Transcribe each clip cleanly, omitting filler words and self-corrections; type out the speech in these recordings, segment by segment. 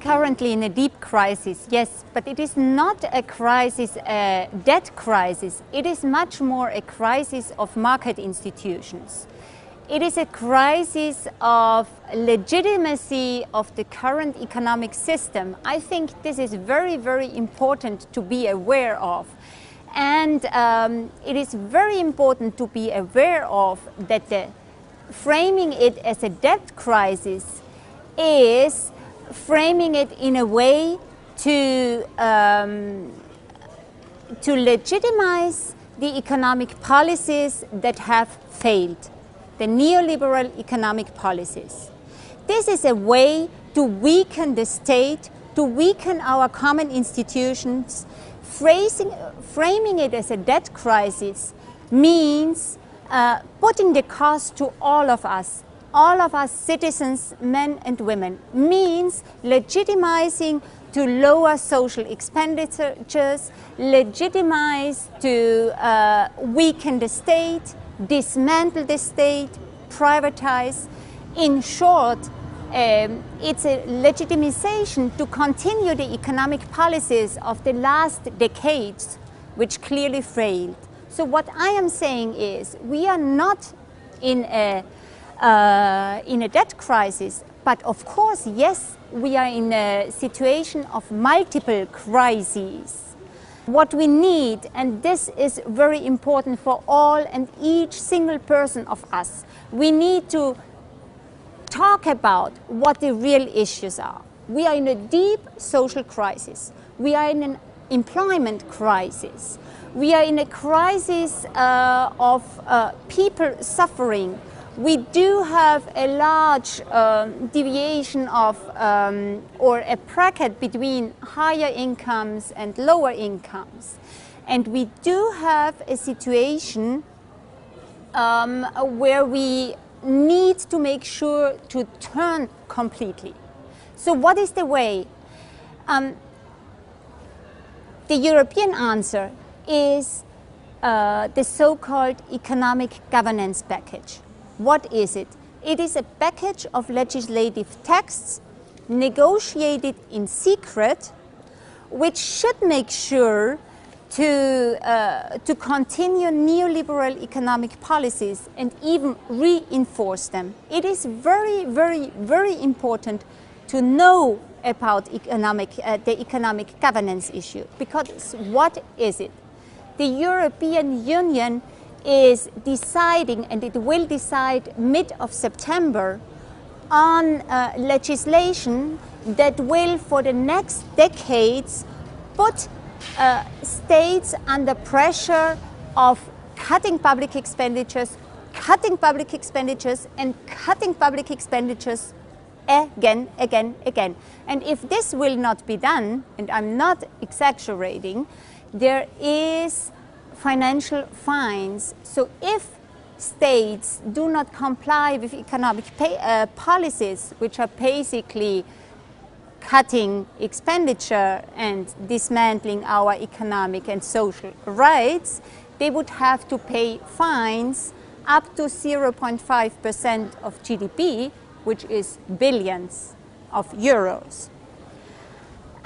currently in a deep crisis, yes, but it is not a crisis, a debt crisis. It is much more a crisis of market institutions. It is a crisis of legitimacy of the current economic system. I think this is very, very important to be aware of. And it is very important to be aware of that framing it as a debt crisis is framing it in a way to legitimize the economic policies that have failed, the neoliberal economic policies. This is a way to weaken the state, to weaken our common institutions. Framing it as a debt crisis means putting the cost to all of us citizens, men and women, means legitimizing to lower social expenditures, legitimize to weaken the state, dismantle the state, privatize. In short, it's a legitimization to continue the economic policies of the last decades, which clearly failed. So what I am saying is, we are not in a debt crisis, but of course, yes, we are in a situation of multiple crises. What we need, and this is very important for all and each single person of us, we need to talk about what the real issues are. We are in a deep social crisis. We are in an employment crisis. We are in a crisis of people suffering. We do have a large deviation of or a bracket between higher incomes and lower incomes. And we do have a situation where we need to make sure to turn completely. So what is the way? The European answer is the so-called economic governance package. What is it? It is a package of legislative texts negotiated in secret, which should make sure to continue neoliberal economic policies and even reinforce them. It is very, very, very important to know about the economic governance issue, because what is it? The European Union is deciding, and it will decide mid of September, on legislation that will for the next decades put states under pressure of cutting public expenditures, and cutting public expenditures again. And if this will not be done, and I'm not exaggerating, there is financial fines. So if states do not comply with economic policies, which are basically cutting expenditure and dismantling our economic and social rights, they would have to pay fines up to 0.5% of GDP, which is billions of euros.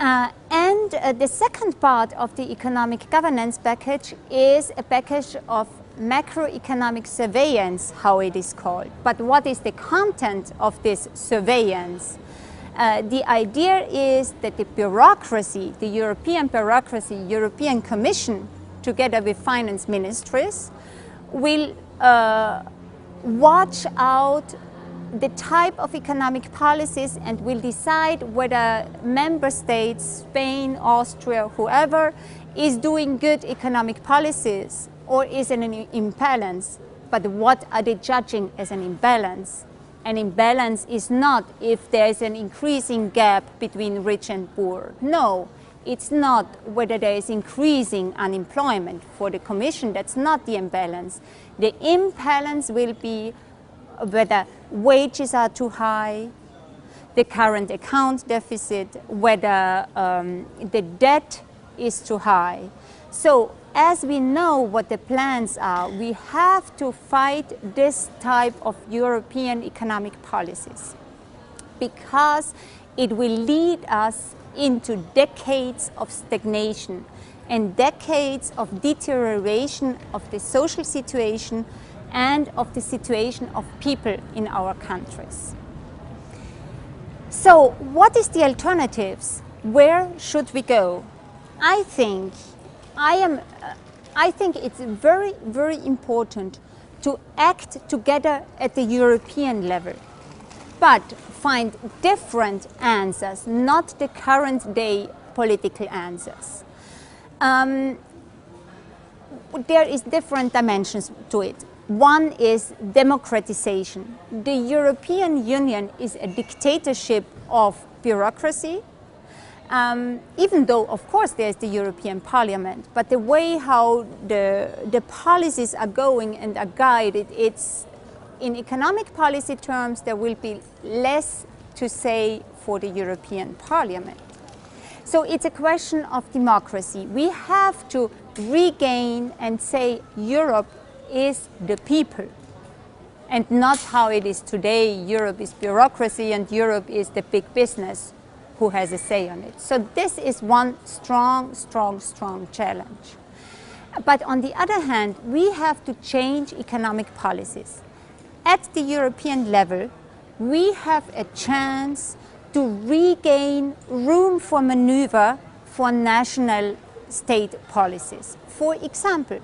And the second part of the economic governance package is a package of macroeconomic surveillance, how it is called. But what is the content of this surveillance? The idea is that the bureaucracy, the European bureaucracy, European Commission, together with finance ministries, will watch out the type of economic policies and will decide whether member states, Spain, Austria, whoever, is doing good economic policies or is in an imbalance. But what are they judging as an imbalance? An imbalance is not if there is an increasing gap between rich and poor. No, it's not whether there is increasing unemployment. For the Commission, that's not the imbalance. The imbalance will be whether wages are too high, the current account deficit, whether the debt is too high. So as we know what the plans are, we have to fight this type of European economic policies, because it will lead us into decades of stagnation and decades of deterioration of the social situation and of the situation of people in our countries. So what is the alternatives? Where should we go? I think it's very, very important to act together at the European level, but find different answers, not the current day political answers. There is different dimensions to it. One is democratization. The European Union is a dictatorship of bureaucracy, even though, of course, there's the European Parliament, but the way how the policies are going and are guided, it's in economic policy terms, there will be less to say for the European Parliament. So it's a question of democracy. We have to regain and say Europe is the people, and not how it is today. Europe is bureaucracy and Europe is the big business who has a say on it. So this is one strong challenge. But on the other hand, we have to change economic policies. At the European level, we have a chance to regain room for maneuver for national state policies. For example,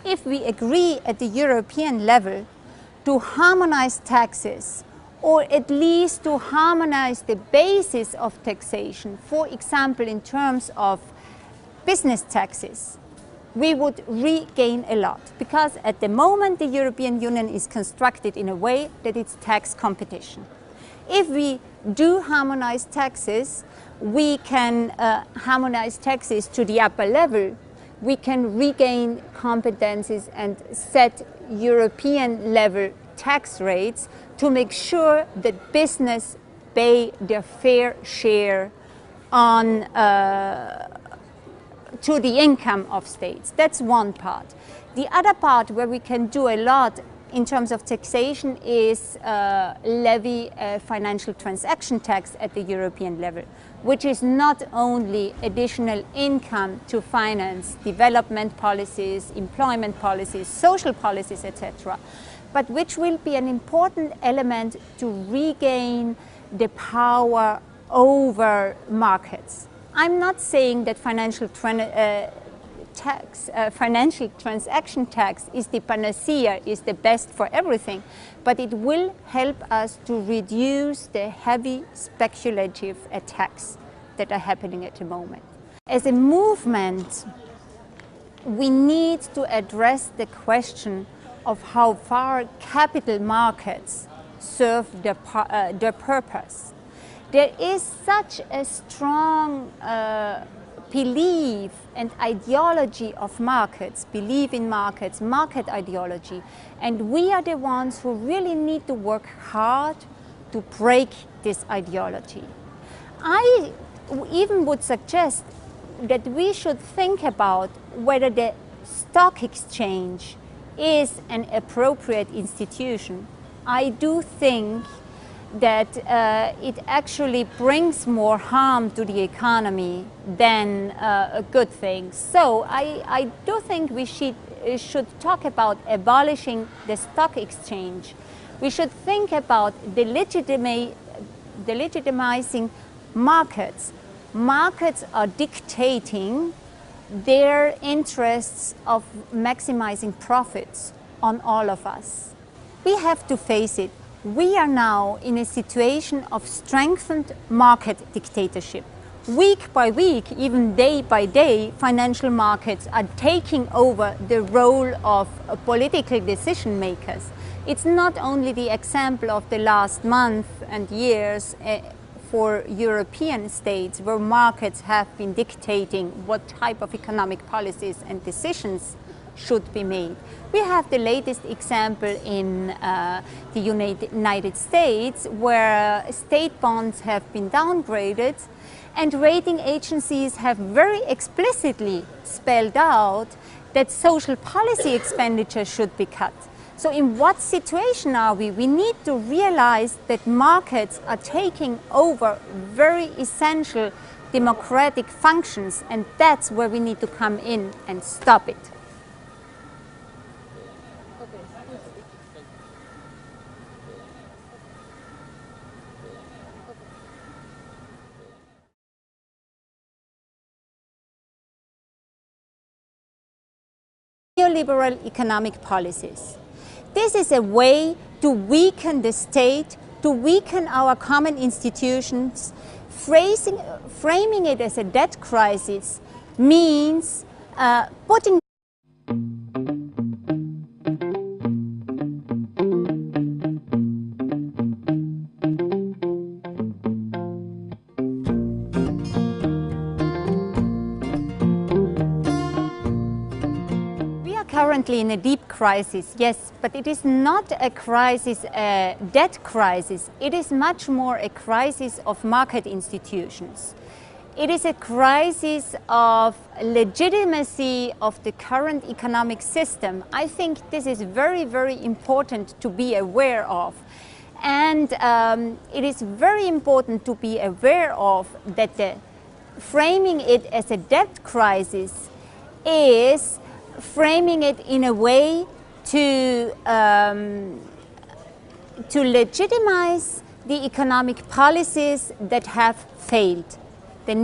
if we agree at the European level to harmonize taxes, or at least to harmonize the basis of taxation, for example in terms of business taxes, we would regain a lot, because at the moment the European Union is constructed in a way that it's tax competition. If we do harmonize taxes, we can harmonize taxes to the upper level. We can regain competencies and set European level tax rates to make sure that business pay their fair share on to the income of states. That's one part. The other part where we can do a lot in terms of taxation is levy a financial transaction tax at the European level, which is not only additional income to finance development policies, employment policies, social policies, etc., but which will be an important element to regain the power over markets. I'm not saying that financial transaction tax is the panacea, is the best for everything, but it will help us to reduce the heavy speculative attacks that are happening at the moment. As a movement, we need to address the question of how far capital markets serve their purpose. There is such a strong belief and ideology of markets, belief in markets, market ideology, and we are the ones who really need to work hard to break this ideology. I even would suggest that we should think about whether the stock exchange is an appropriate institution. I do think that it actually brings more harm to the economy than a good thing. So I do think we should talk about abolishing the stock exchange. We should think about legitimizing markets. Markets are dictating their interests of maximizing profits on all of us. We have to face it. We are now in a situation of strengthened market dictatorship. Week by week, even day by day, financial markets are taking over the role of political decision makers. It's not only the example of the last month and years for European states where markets have been dictating what type of economic policies and decisions should be made. We have the latest example in the United States where state bonds have been downgraded and rating agencies have very explicitly spelled out that social policy expenditure should be cut. So in what situation are we? We need to realize that markets are taking over very essential democratic functions, and that's where we need to come in and stop it. Neoliberal economic policies. This is a way to weaken the state, to weaken our common institutions. Framing it as a debt crisis means putting currently in a deep crisis, yes, but it is not a crisis, a debt crisis. It is much more a crisis of market institutions. It is a crisis of legitimacy of the current economic system. I think this is very, very important to be aware of. And it is very important to be aware of that framing it as a debt crisis is framing it in a way to legitimize the economic policies that have failed. The